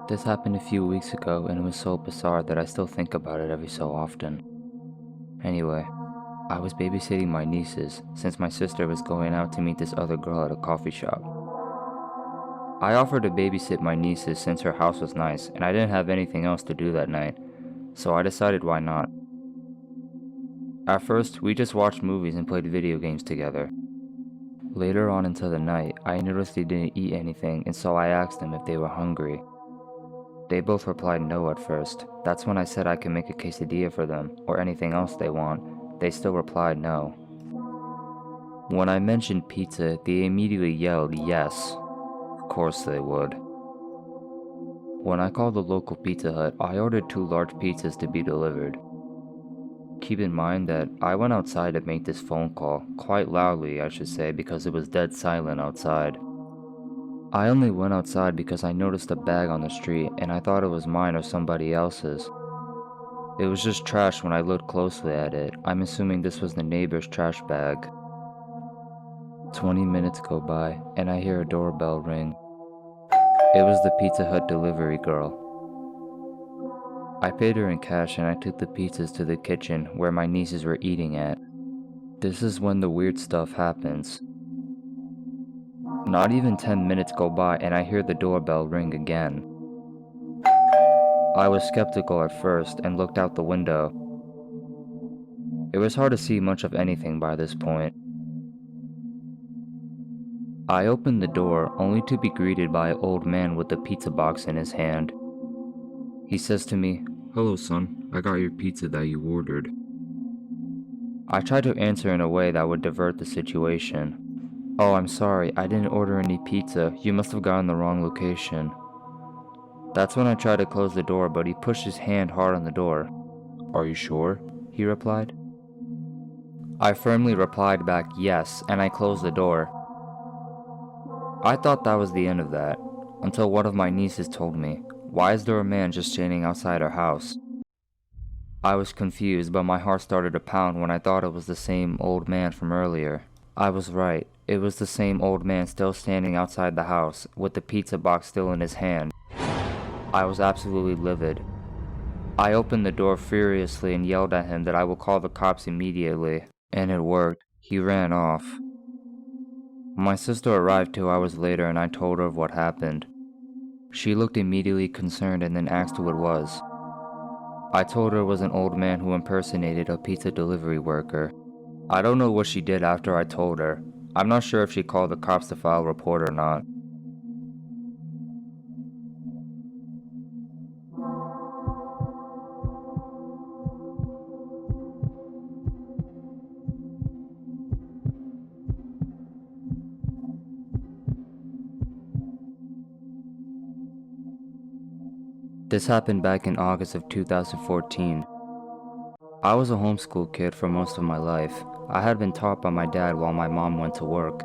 This happened a few weeks ago and it was so bizarre that I still think about it every so often. Anyway, I was babysitting my nieces since my sister was going out to meet this other girl at a coffee shop. I offered to babysit my nieces since her house was nice and I didn't have anything else to do that night, so I decided why not. At first, we just watched movies and played video games together. Later on into the night, I noticed they didn't eat anything and so I asked them if they were hungry. They both replied no at first. That's when I said I could make a quesadilla for them, or anything else they want. They still replied no. When I mentioned pizza, they immediately yelled yes. Of course they would. When I called the local Pizza Hut, I ordered 2 large pizzas to be delivered. Keep in mind that I went outside to make this phone call, quite loudly I should say, because it was dead silent outside. I only went outside because I noticed a bag on the street and I thought it was mine or somebody else's. It was just trash when I looked closely at it. I'm assuming this was the neighbor's trash bag. 20 minutes go by and I hear a doorbell ring. It was the Pizza Hut delivery girl. I paid her in cash and I took the pizzas to the kitchen where my nieces were eating at. This is when the weird stuff happens. Not even 10 minutes go by and I hear the doorbell ring again. I was skeptical at first and looked out the window. It was hard to see much of anything by this point. I opened the door only to be greeted by an old man with a pizza box in his hand. He says to me, "Hello son, I got your pizza that you ordered." I tried to answer in a way that would divert the situation. "Oh, I'm sorry, I didn't order any pizza. You must have gotten the wrong location." That's when I tried to close the door, but he pushed his hand hard on the door. "Are you sure?" he replied. I firmly replied back yes, and I closed the door. I thought that was the end of that, until one of my nieces told me, "Why is there a man just standing outside our house?" I was confused, but my heart started to pound when I thought it was the same old man from earlier. I was right. It was the same old man still standing outside the house, with the pizza box still in his hand. I was absolutely livid. I opened the door furiously and yelled at him that I would call the cops immediately, and it worked. He ran off. My sister arrived 2 hours later and I told her of what happened. She looked immediately concerned and then asked who it was. I told her it was an old man who impersonated a pizza delivery worker. I don't know what she did after I told her. I'm not sure if she called the cops to file a report or not. This happened back in August of 2014. I was a homeschool kid for most of my life. I had been taught by my dad while my mom went to work.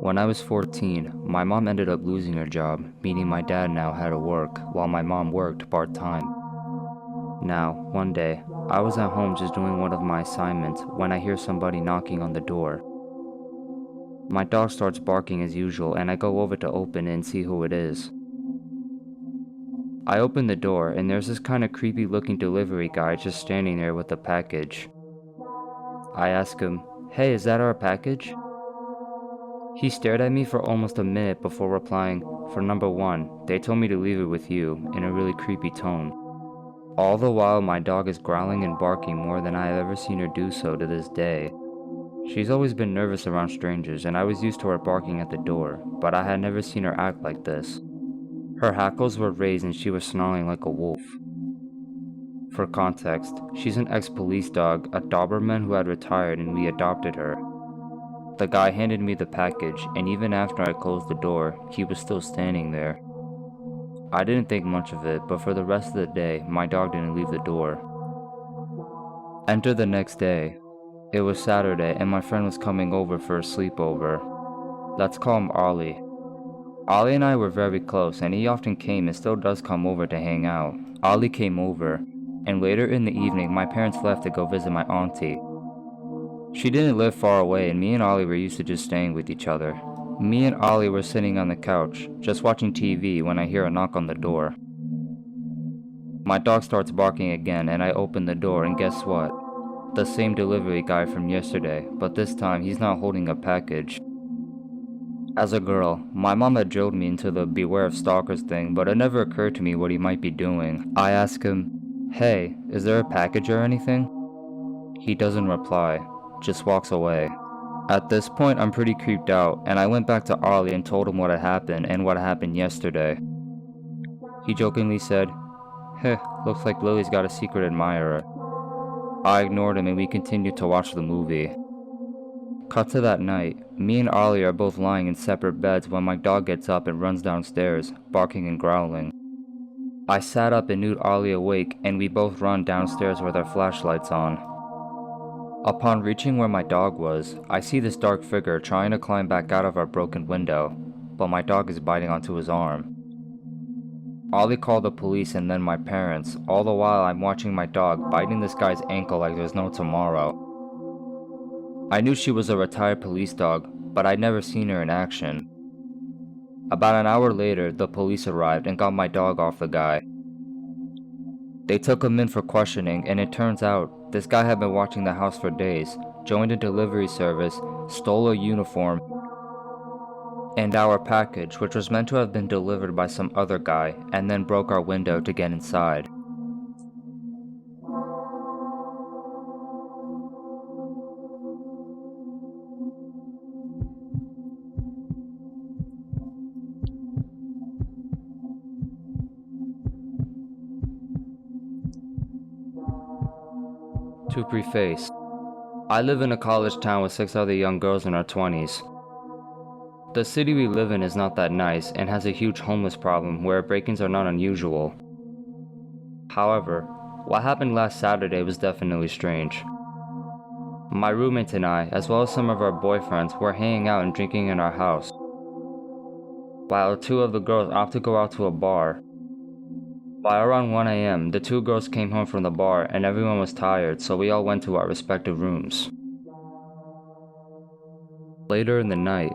When I was 14, my mom ended up losing her job, meaning my dad now had to work while my mom worked part-time. Now, one day, I was at home just doing one of my assignments when I hear somebody knocking on the door. My dog starts barking as usual and I go over to open it and see who it is. I open the door and there's this kind of creepy looking delivery guy just standing there with a package. I ask him, "Hey, is that our package?" He stared at me for almost a minute before replying, "For number 1, they told me to leave it with you," in a really creepy tone. All the while my dog is growling and barking more than I have ever seen her do so to this day. She's always been nervous around strangers and I was used to her barking at the door, but I had never seen her act like this. Her hackles were raised and she was snarling like a wolf. For context, she's an ex-police dog, a Doberman who had retired and we adopted her. The guy handed me the package and even after I closed the door, he was still standing there. I didn't think much of it, but for the rest of the day, my dog didn't leave the door. Enter the next day. It was Saturday and my friend was coming over for a sleepover. Let's call him Ollie. Ollie and I were very close and he often came and still does come over to hang out. Ollie came over, and later in the evening my parents left to go visit my auntie. She didn't live far away and me and Ollie were used to just staying with each other. Me and Ollie were sitting on the couch, just watching TV when I hear a knock on the door. My dog starts barking again and I open the door and guess what? The same delivery guy from yesterday, but this time he's not holding a package. As a girl, my mom had drilled me into the beware of stalkers thing, but it never occurred to me what he might be doing. I ask him, "Hey, is there a package or anything?" He doesn't reply, just walks away. At this point, I'm pretty creeped out, and I went back to Ollie and told him what had happened and what happened yesterday. He jokingly said, "Heh, looks like Lily's got a secret admirer." I ignored him and we continued to watch the movie. Cut to that night, me and Ollie are both lying in separate beds when my dog gets up and runs downstairs, barking and growling. I sat up and knew Ollie awake and we both run downstairs with our flashlights on. Upon reaching where my dog was, I see this dark figure trying to climb back out of our broken window, but my dog is biting onto his arm. Ollie called the police and then my parents, all the while I'm watching my dog biting this guy's ankle like there's no tomorrow. I knew she was a retired police dog, but I'd never seen her in action. About an hour later, the police arrived and got my dog off the guy. They took him in for questioning and it turns out this guy had been watching the house for days, joined a delivery service, stole a uniform, and our package, which was meant to have been delivered by some other guy, and then broke our window to get inside. To preface, I live in a college town with 6 other young girls in our 20s. The city we live in is not that nice and has a huge homeless problem where break-ins are not unusual. However, what happened last Saturday was definitely strange. My roommates and I, as well as some of our boyfriends, were hanging out and drinking in our house, while 2 of the girls opted to go out to a bar. By around 1 a.m., the 2 girls came home from the bar and everyone was tired, so we all went to our respective rooms. Later in the night,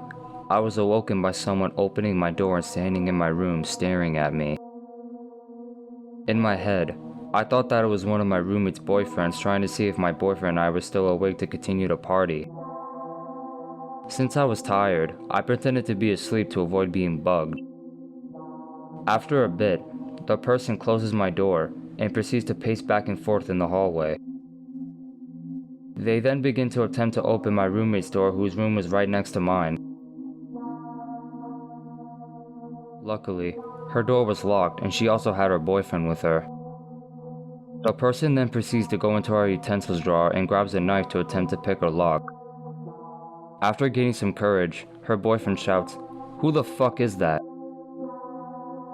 I was awoken by someone opening my door and standing in my room staring at me. In my head, I thought that it was one of my roommate's boyfriends trying to see if my boyfriend and I were still awake to continue to party. Since I was tired, I pretended to be asleep to avoid being bugged. After a bit, the person closes my door and proceeds to pace back and forth in the hallway. They then begin to attempt to open my roommate's door, whose room was right next to mine. Luckily, her door was locked and she also had her boyfriend with her. The person then proceeds to go into our utensils drawer and grabs a knife to attempt to pick her lock. After gaining some courage, her boyfriend shouts, "Who the fuck is that?"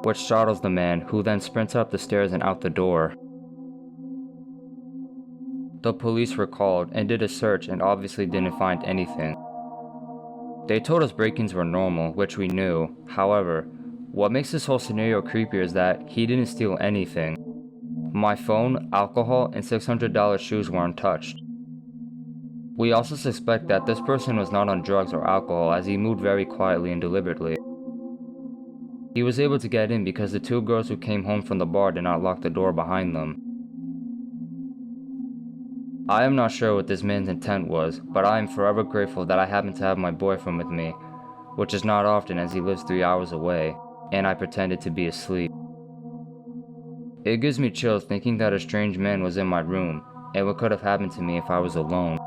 which startles the man, who then sprints up the stairs and out the door. The police were called and did a search and obviously didn't find anything. They told us break-ins were normal, which we knew. However, what makes this whole scenario creepier is that he didn't steal anything. My phone, alcohol, and $600 shoes were untouched. We also suspect that this person was not on drugs or alcohol, as he moved very quietly and deliberately. He was able to get in because the 2 girls who came home from the bar did not lock the door behind them. I am not sure what this man's intent was, but I am forever grateful that I happened to have my boyfriend with me, which is not often as he lives 3 hours away, and I pretended to be asleep. It gives me chills thinking that a strange man was in my room, and what could have happened to me if I was alone.